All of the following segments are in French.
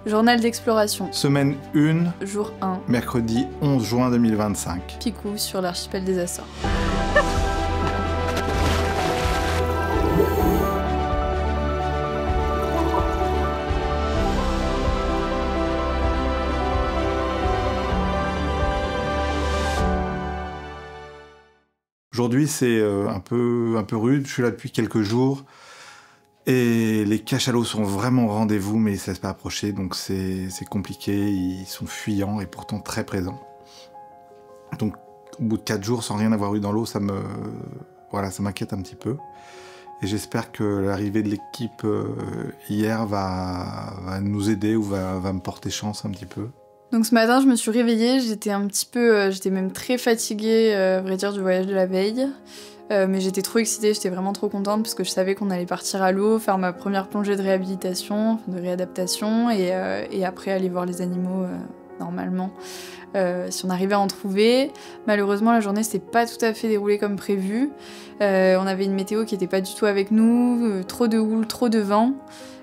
Journal d'exploration. Semaine 1. Jour 1. Mercredi 11 juin 2025. Picou sur l'archipel des Açores. Aujourd'hui, c'est un peu rude. Je suis là depuis quelques jours. Et les cachalots sont vraiment au rendez-vous, mais ils ne se laissent pas approcher. Donc c'est compliqué. Ils sont fuyants et pourtant très présents. Donc au bout de 4 jours, sans rien avoir eu dans l'eau, ça m'inquiète un petit peu. Et j'espère que l'arrivée de l'équipe hier va nous aider ou va me porter chance un petit peu. Donc ce matin, je me suis réveillée, j'étais même très fatiguée, à vrai dire, du voyage de la veille. Mais j'étais trop excitée, j'étais vraiment trop contente parce que je savais qu'on allait partir à l'eau, faire ma première plongée de réhabilitation, de réadaptation, et après aller voir les animaux normalement. Si on arrivait à en trouver. Malheureusement, la journée s'est pas tout à fait déroulée comme prévu. On avait une météo qui était pas du tout avec nous, trop de houle, trop de vent.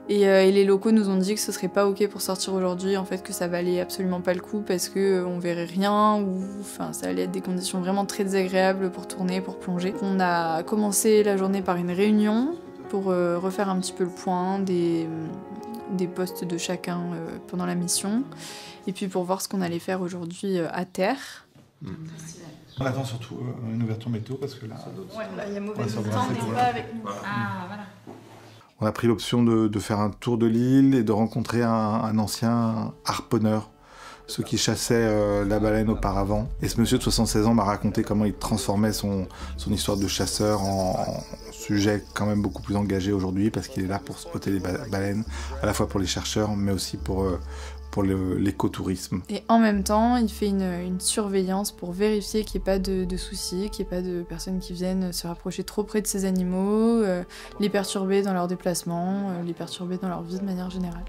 Et les locaux nous ont dit que ce serait pas ok pour sortir aujourd'hui, en fait que ça valait absolument pas le coup parce que on verrait rien ou enfin ça allait être des conditions vraiment très désagréables pour tourner, pour plonger. On a commencé la journée par une réunion pour refaire un petit peu le point des postes de chacun pendant la mission et puis pour voir ce qu'on allait faire aujourd'hui à terre. On attend surtout une ouverture météo parce que là... Ouais, là il y a mauvais temps, mais pas avec nous. Ah, voilà. On a pris l'option de faire un tour de l'île et de rencontrer un ancien harponneur, ceux qui chassaient la baleine auparavant. Et ce monsieur de 76 ans m'a raconté comment il transformait son histoire de chasseur en sujet quand même beaucoup plus engagé aujourd'hui parce qu'il est là pour spotter les baleines, à la fois pour les chercheurs mais aussi pour l'écotourisme. Et en même temps, il fait une surveillance pour vérifier qu'il n'y ait pas de soucis, qu'il n'y ait pas de personnes qui viennent se rapprocher trop près de ces animaux, les perturber dans leurs déplacements, les perturber dans leur vie de manière générale.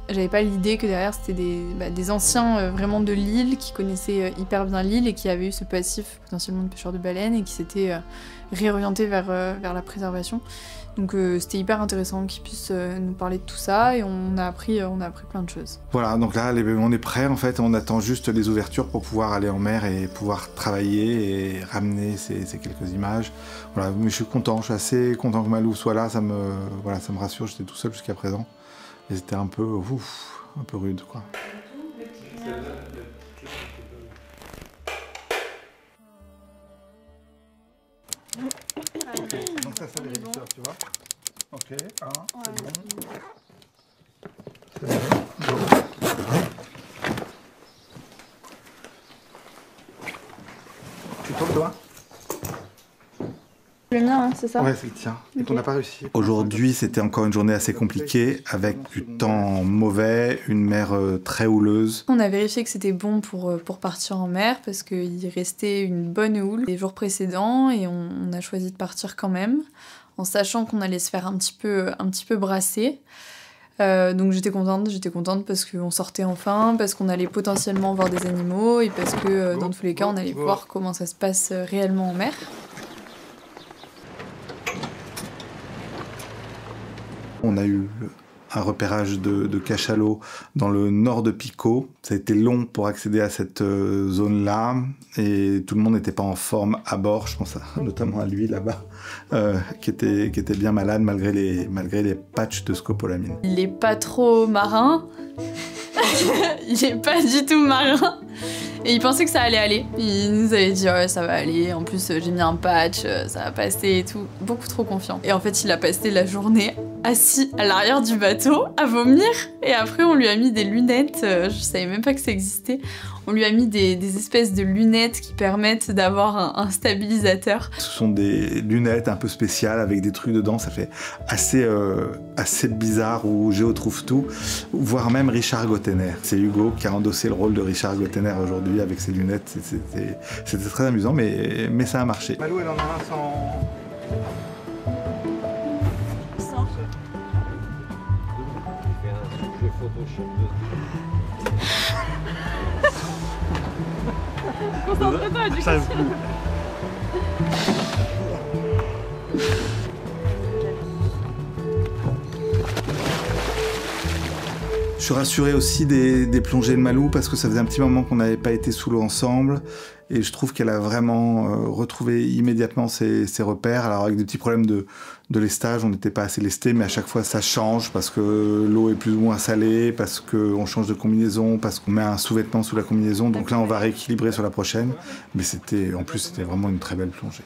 J'avais pas l'idée que derrière c'était des anciens vraiment de l'île qui connaissaient hyper bien l'île et qui avaient eu ce passif potentiellement de pêcheurs de baleines et qui s'étaient réorientés vers la préservation. Donc c'était hyper intéressant qu'ils puissent nous parler de tout ça et on a appris plein de choses. Voilà, donc là on est prêt en fait, on attend juste les ouvertures pour pouvoir aller en mer et pouvoir travailler et ramener ces quelques images. Voilà, mais je suis content, je suis assez content que Malou soit là, ça me rassure, j'étais tout seul jusqu'à présent. Et c'était un peu rude quoi. Donc ça c'est les réviseurs, tu vois. Ok, c'est bon. C'est bon. Tu tournes toi? Le mien, hein, c'est ça? Ouais, c'est le tien. Et qu'on n'a pas réussi. Aujourd'hui, c'était encore une journée assez compliquée, avec du temps mauvais, une mer très houleuse. On a vérifié que c'était bon pour partir en mer, parce qu'il restait une bonne houle les jours précédents, et on a choisi de partir quand même, en sachant qu'on allait se faire un petit peu brasser. Donc j'étais contente parce qu'on sortait enfin, parce qu'on allait potentiellement voir des animaux, et parce que dans tous les cas, on allait voir comment ça se passe réellement en mer. On a eu un repérage de cachalots dans le nord de Pico. Ça a été long pour accéder à cette zone-là et tout le monde n'était pas en forme à bord. Je pense notamment à lui là-bas, qui était bien malade malgré les patchs de scopolamine. Il est pas trop marin. Il est pas du tout marin. Et il pensait que ça allait aller. Il nous avait dit ouais, ça va aller. En plus j'ai mis un patch, ça va passer et tout. Beaucoup trop confiant. Et en fait il a passé la journée assis à l'arrière du bateau à vomir. Et après on lui a mis des lunettes. Je savais même pas que ça existait. On lui a mis des espèces de lunettes qui permettent d'avoir un stabilisateur. Ce sont des lunettes un peu spéciales avec des trucs dedans. Ça fait assez bizarre où Géo trouve tout. Voire même Richard Gottener. C'est Hugo qui a endossé le rôle de Richard Gottener aujourd'hui avec ses lunettes. C'était très amusant, mais ça a marché. Malou, elle en a un sans... Concentre-toi du coup. Je suis rassuré aussi des plongées de Malou parce que ça faisait un petit moment qu'on n'avait pas été sous l'eau ensemble. Et je trouve qu'elle a vraiment retrouvé immédiatement ses repères. Alors avec des petits problèmes de lestage, on n'était pas assez lesté, mais à chaque fois ça change parce que l'eau est plus ou moins salée, parce qu'on change de combinaison, parce qu'on met un sous-vêtement sous la combinaison. Donc là on va rééquilibrer sur la prochaine. Mais en plus c'était vraiment une très belle plongée.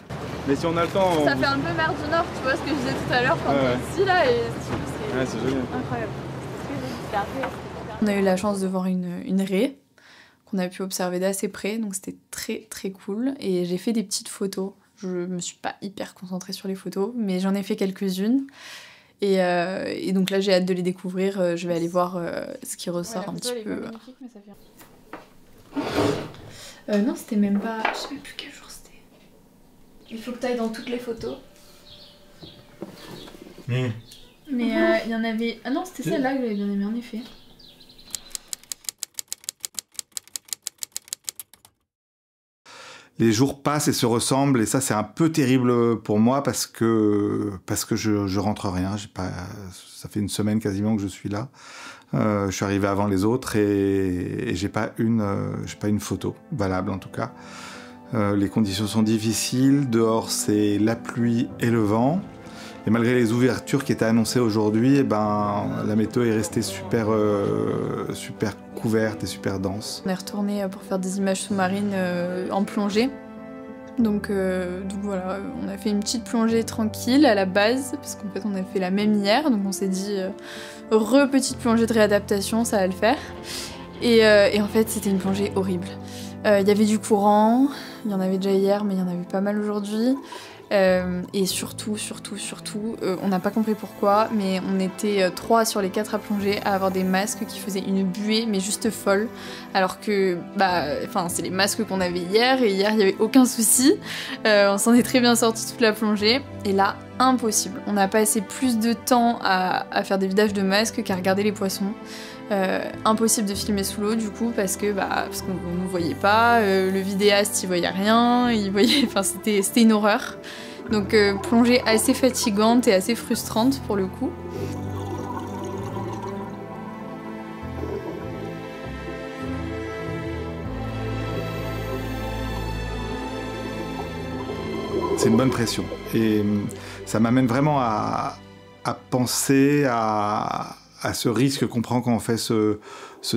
Mais si on a le temps... Ça fait un peu mer du Nord, tu vois ce que je disais tout à l'heure quand on est ici là, et c'est génial. Incroyable. On a eu la chance de voir une raie qu'on a pu observer d'assez près, donc c'était très très cool. Et j'ai fait des petites photos. Je me suis pas hyper concentrée sur les photos, mais j'en ai fait quelques-unes. Et donc là j'ai hâte de les découvrir. Je vais aller voir ce qui ressort un petit peu. Non, c'était même pas... Je sais même plus quel jour c'était. Il faut que tu ailles dans toutes les photos. Mais il y en avait... Ah non, c'était celle-là que j'avais bien aimé en effet. Les jours passent et se ressemblent et ça c'est un peu terrible pour moi parce que je rentre rien. Ça fait une semaine quasiment que je suis là. Je suis arrivé avant les autres et j'ai pas une photo valable en tout cas. Les conditions sont difficiles. Dehors c'est la pluie et le vent. Et malgré les ouvertures qui étaient annoncées aujourd'hui, la météo est restée super couverte et super dense. On est retourné pour faire des images sous-marines en plongée. Donc voilà, on a fait une petite plongée tranquille à la base, parce qu'en fait on a fait la même hier, donc on s'est dit petite plongée de réadaptation, ça va le faire. Et en fait c'était une plongée horrible. Il y avait du courant, il y en avait déjà hier, mais il y en avait pas mal aujourd'hui. Et surtout, on n'a pas compris pourquoi, mais on était 3 sur les 4 à plonger à avoir des masques qui faisaient une buée, mais juste folle. Alors que, c'est les masques qu'on avait hier, et hier il n'y avait aucun souci. On s'en est très bien sorti toute la plongée, et là, impossible. On a passé plus de temps à faire des vidages de masques qu'à regarder les poissons. Impossible de filmer sous l'eau du coup parce qu'on ne nous voyait pas, le vidéaste il voyait rien, c'était une horreur. Donc plongée assez fatigante et assez frustrante pour le coup. C'est une bonne pression et ça m'amène vraiment à penser à ce risque qu'on prend quand on fait ce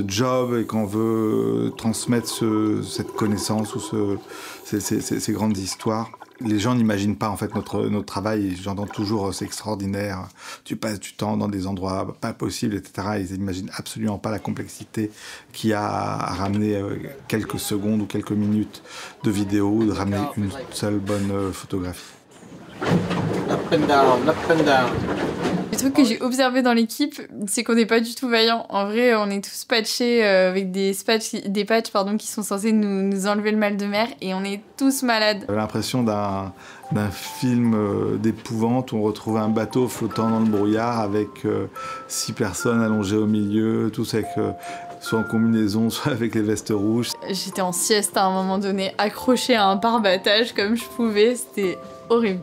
job et qu'on veut transmettre cette connaissance ou ces grandes histoires. Les gens n'imaginent pas en fait notre travail. J'entends toujours c'est extraordinaire, tu passes du temps dans des endroits pas possibles, etc. Ils n'imaginent absolument pas la complexité qu'il y a à ramener quelques secondes ou quelques minutes de vidéo, de ramener une seule bonne photographie. Up and down, up and down. Le truc que j'ai observé dans l'équipe, c'est qu'on n'est pas du tout vaillants. En vrai, on est tous patchés avec des patchs qui sont censés nous enlever le mal de mer et on est tous malades. J'avais l'impression d'un film d'épouvante où on retrouve un bateau flottant dans le brouillard avec 6 personnes allongées au milieu, tous avec soit en combinaison, soit avec les vestes rouges. J'étais en sieste à un moment donné, accrochée à un pare-battage comme je pouvais, c'était horrible.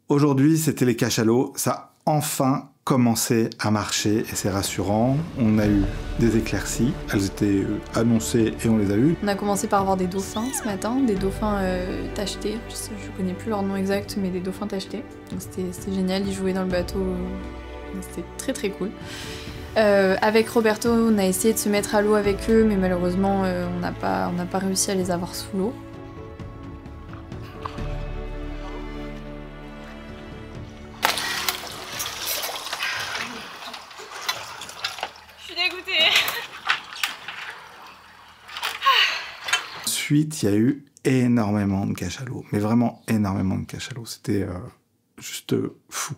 Aujourd'hui, c'était les cachalots. Ça a enfin commencé à marcher et c'est rassurant. On a eu des éclaircies. Elles étaient annoncées et on les a eues. On a commencé par voir des dauphins ce matin, des dauphins tachetés. Je connais plus leur nom exact, mais des dauphins tachetés. Donc c'était génial, ils jouaient dans le bateau. C'était très très cool. Avec Roberto, on a essayé de se mettre à l'eau avec eux, mais malheureusement, on n'a pas réussi à les avoir sous l'eau. Ensuite, il y a eu énormément de cachalots, mais vraiment énormément de cachalots. C'était juste fou.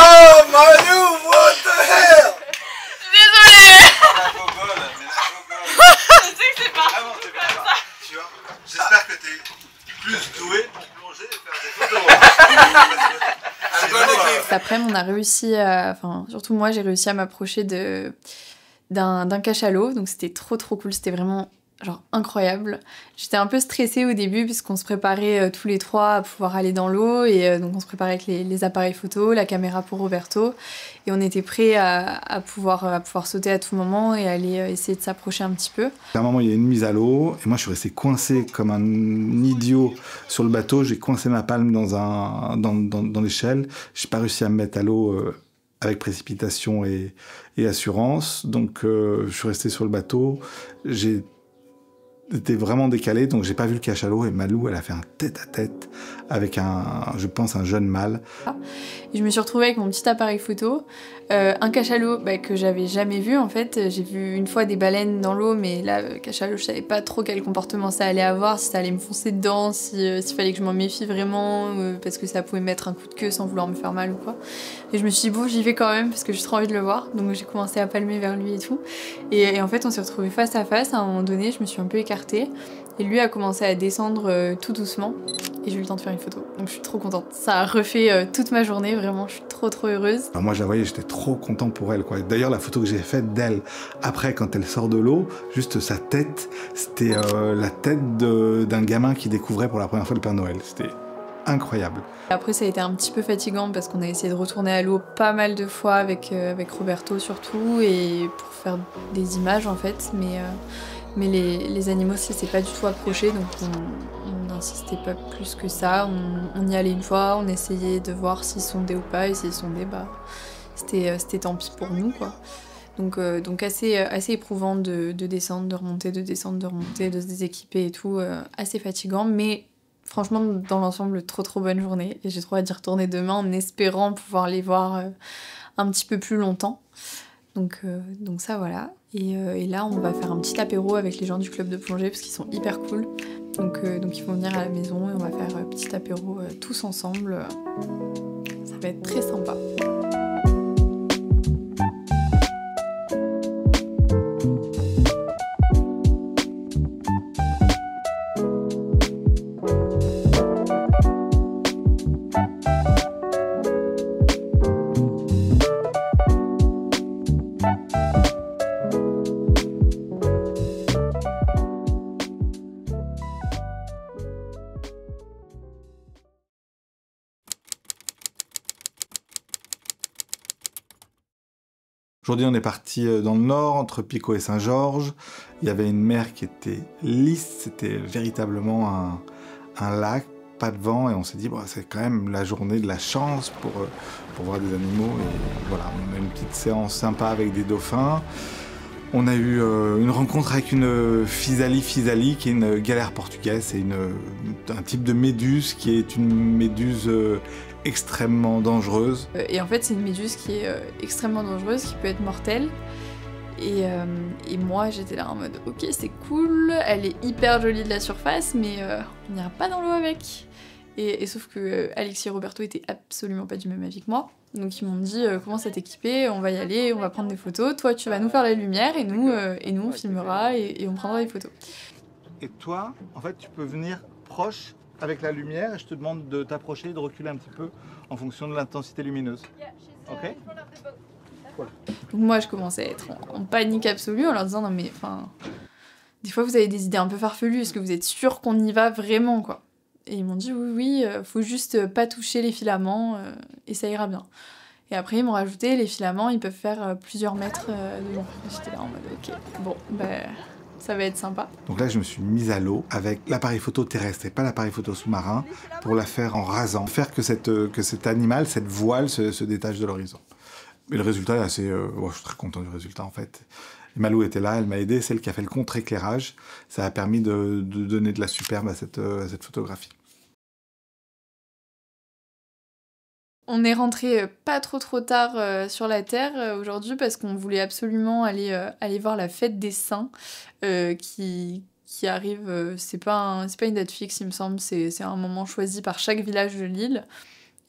Oh, Manu! J'espère que t'es plus doué pour plonger et faire des photos. Après, on a réussi à... Enfin, surtout moi, j'ai réussi à m'approcher d'un cachalot. Donc c'était trop cool. C'était vraiment genre incroyable. J'étais un peu stressée au début puisqu'on se préparait tous les trois à pouvoir aller dans l'eau. Et donc on se préparait avec les appareils photo, la caméra pour Roberto. Et on était prêts à pouvoir sauter à tout moment et aller essayer de s'approcher un petit peu. À un moment, il y a une mise à l'eau, et moi, je suis resté coincé comme un idiot sur le bateau. J'ai coincé ma palme dans l'échelle. J'ai pas réussi à me mettre à l'eau avec précipitation et assurance. Donc, je suis resté sur le bateau. J'ai été vraiment décalé, donc j'ai pas vu le cachalot. Et Malou, elle a fait un tête-à-tête avec je pense, un jeune mâle. Et je me suis retrouvée avec mon petit appareil photo, un cachalot que j'avais jamais vu en fait. J'ai vu une fois des baleines dans l'eau, mais là, le cachalot, je savais pas trop quel comportement ça allait avoir, si ça allait me foncer dedans, s'il fallait que je m'en méfie vraiment, parce que ça pouvait mettre un coup de queue sans vouloir me faire mal ou quoi. Et je me suis dit, bon, j'y vais quand même, parce que j'ai trop envie de le voir. Donc j'ai commencé à palmer vers lui et tout. Et en fait, on s'est retrouvés face à face. À un moment donné, je me suis un peu écartée. Et lui a commencé à descendre tout doucement. Et j'ai eu le temps de faire une photo. Donc je suis trop contente. Ça a refait toute ma journée, vraiment. Je suis trop heureuse. Alors moi, je la voyais, j'étais trop content pour elle, quoi. D'ailleurs, la photo que j'ai faite d'elle, après, quand elle sort de l'eau, juste sa tête, c'était la tête d'un gamin qui découvrait pour la première fois le Père Noël. C'était incroyable. Après, ça a été un petit peu fatigant parce qu'on a essayé de retourner à l'eau pas mal de fois avec Roberto surtout, et pour faire des images en fait. Mais les animaux, ça s'est pas du tout approché, donc on n'insistait pas plus que ça. On y allait une fois, on essayait de voir s'ils sondaient ou pas, et s'ils sondaient, c'était tant pis pour nous, quoi. Donc assez éprouvant de descendre, de remonter, de descendre, de remonter, de se déséquiper et tout, assez fatigant, mais franchement, dans l'ensemble, trop bonne journée. Et j'ai trop hâte d'y retourner demain en espérant pouvoir les voir un petit peu plus longtemps. Donc ça, voilà. Et là, on va faire un petit apéro avec les gens du club de plongée parce qu'ils sont hyper cool. Donc ils vont venir à la maison et on va faire un petit apéro tous ensemble. Ça va être très sympa. Aujourd'hui, on est parti dans le nord, entre Pico et Saint-Georges. Il y avait une mer qui était lisse, c'était véritablement un lac, pas de vent, et on s'est dit, bon, c'est quand même la journée de la chance pour voir des animaux. Et voilà, on a une petite séance sympa avec des dauphins. On a eu une rencontre avec une physalie, qui est une galère portugaise. C'est un type de méduse qui est une méduse extrêmement dangereuse. Et en fait, c'est une méduse qui est extrêmement dangereuse, qui peut être mortelle. Et moi, j'étais là en mode, ok, c'est cool, elle est hyper jolie de la surface, mais on n'ira pas dans l'eau avec. Et sauf que Alexis et Roberto étaient absolument pas du même avis que moi. Donc ils m'ont dit, commence à t'équiper, on va y aller, on va prendre des photos. Toi, tu vas nous faire la lumière et nous on filmera et on prendra des photos. Et toi, en fait, tu peux venir proche avec la lumière et je te demande de t'approcher, de reculer un petit peu en fonction de l'intensité lumineuse. Ok ? Voilà. Donc moi, je commençais à être en panique absolue en leur disant, non mais enfin, des fois vous avez des idées un peu farfelues, est-ce que vous êtes sûr qu'on y va vraiment, quoi ? Et ils m'ont dit oui, faut juste pas toucher les filaments et ça ira bien. Et après ils m'ont rajouté, les filaments ils peuvent faire plusieurs mètres de long. J'étais là en mode ok, bon ça va être sympa. Donc là je me suis mise à l'eau avec l'appareil photo terrestre et pas l'appareil photo sous-marin pour la faire en rasant, faire que cet animal, cette voile se détache de l'horizon. Mais le résultat est assez... je suis très content du résultat en fait. Et Malou était là, elle m'a aidé, celle qui a fait le contre-éclairage. Ça a permis de donner de la superbe à cette photographie. On est rentré pas trop tard sur la Terre aujourd'hui parce qu'on voulait absolument aller voir la fête des Saints qui arrive. C'est pas une date fixe, il me semble, c'est un moment choisi par chaque village de l'île.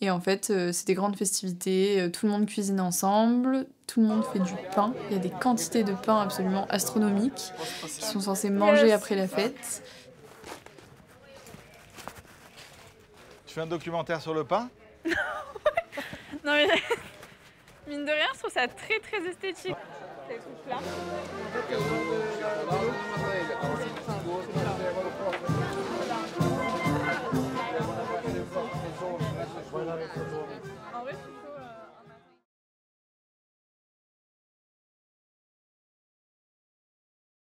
Et en fait, c'est des grandes festivités, tout le monde cuisine ensemble, tout le monde fait du pain. Il y a des quantités de pain absolument astronomiques qui sont censés manger après la fête. fais un documentaire sur le pain. Non mais mine de rien, je trouve ça très très esthétique. Ces trucs là.